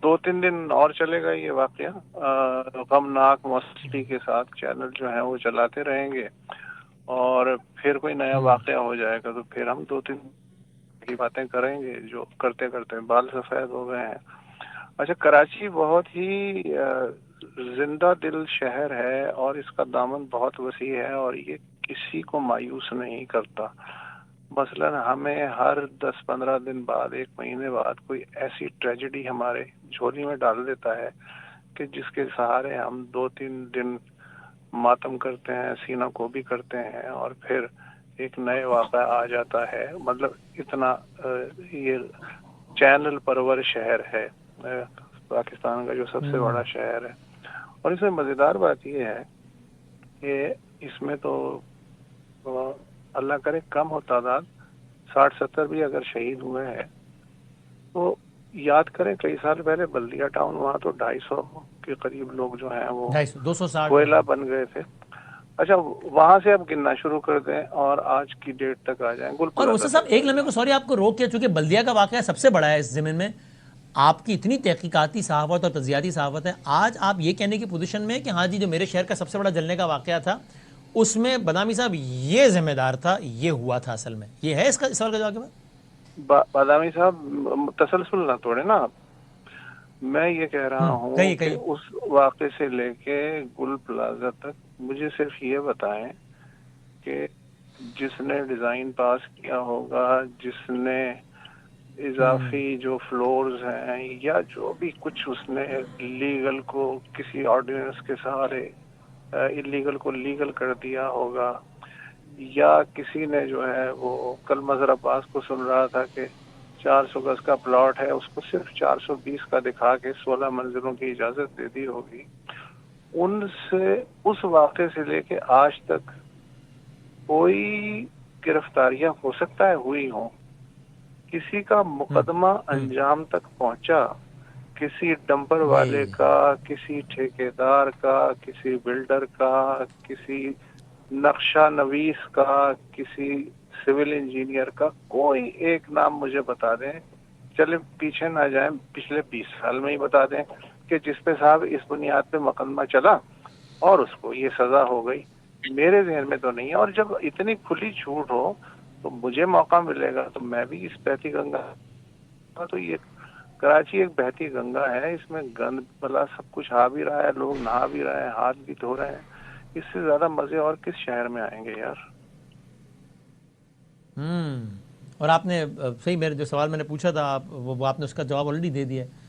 2-3 دن اور چلے گا یہ واقعہ، غمناک موسیقی کے ساتھ چینل جو ہیں وہ چلاتے رہیں گے، اور پھر کوئی نیا واقعہ ہو جائے گا تو پھر ہم 2-3 کی باتیں کریں گے جو کرتے کرتے بال سفید ہو گئے ہیں۔ اچھا، کراچی بہت ہی زندہ دل شہر ہے، اور اس کا دامن بہت وسیع ہے، اور یہ کسی کو مایوس نہیں کرتا۔ مثلاً ہمیں ہر 10-15 دن بعد، 1 مہینے بعد کوئی ایسی ٹریجڈی ہمارے جھولی میں ڈال دیتا ہے کہ جس کے سہارے ہم 2-3 دن ماتم کرتے ہیں، سینہ کو بھی کرتے ہیں، اور پھر ایک نئے واقعہ آ جاتا ہے۔ مطلب اتنا یہ چینل پرور شہر ہے پاکستان کا، جو سب سے بڑا شہر ہے۔ اور اس میں مزیدار بات یہ ہے کہ اس میں تو اللہ کرے کم ہو تعداد، 60-70 بھی اگر شہید ہوئے ہیں تو یاد کریں کئی سال پہلے بلدیہ ٹاؤن، وہاں تو 250 کے قریب لوگ جو ہیں وہ 260 کوئلہ بن گئے تھے۔ اچھا، وہاں سے اب گننا شروع کر دیں اور آج کی ڈیٹ تک آ جائیں، گل اور پلازہ اسد سے صاحب ایک لمحے کو سوری آپ کو روک کیا، چونکہ بلدیہ کا واقعہ سب سے بڑا ہے اس زمین میں، آپ کی اتنی تحقیقاتی صحافت اور تجزیاتی صحافت ہے، آج آپ یہ کہنے کی پوزیشن میں کہ ہاں جی جو میرے شہر کا سب سے بڑا جلنے کا واقعہ تھا اس میں بادامی صاحب یہ ذمہ دار تھا، یہ ہوا تھا اصل میں، یہ ہے اس کا سوال کا جواب؟ بادامی صاحب تسلسل نہ توڑے نا آپ۔ میں یہ کہہ رہا ہوں کہیے کہ کہیے۔ اس واقعے سے لے کے گل پلازہ تک مجھے صرف یہ بتائیں کہ جس نے ڈیزائن پاس کیا ہوگا، جس نے اضافی جو فلورز ہیں یا جو بھی کچھ اس نے لیگل کو کسی آرڈیننس کے سہارے اللیگل کو لیگل کر دیا ہوگا، یا کسی نے جو ہے وہ کل مظہر عباس کو سن رہا تھا کہ 400 گز کا پلاٹ ہے، اس کو صرف 420 کا دکھا کے 16 منزلوں کی اجازت دے دی ہوگی، ان سے اس واقعے سے لے کے آج تک کوئی گرفتاریاں ہو سکتا ہے ہوئی ہوں، کسی کا مقدمہ انجام تک پہنچا، کسی ڈمپر والے وہی کا، کسی ٹھیکیدار کا، کسی بلڈر کا، کسی نقشہ نویس کا، کسی سول انجینئر کا، کوئی ایک نام مجھے بتا دیں، چلے پیچھے نہ جائیں، پچھلے 20 سال میں ہی بتا دیں کہ جس پہ صاحب اس بنیاد پہ مقدمہ چلا اور اس کو یہ سزا ہو گئی۔ میرے ذہن میں تو نہیں ہے، اور جب اتنی کھلی چھوٹ ہو تو مجھے موقع ملے گا تو میں بھی اس بہتی گنگا، تو یہ کراچی ایک بہتی گنگا ہے، اس میں گند بلا سب کچھ آ بھی رہا ہے، لوگ نہا بھی رہے ہیں، ہاتھ بھی دھو رہے ہیں، اس سے زیادہ مزے اور کس شہر میں آئیں گے یار؟ اور آپ نے صحیح، میرے جو سوال میں نے پوچھا تھا وہ آپ نے اس کا جواب آلریڈی دے دیا ہے۔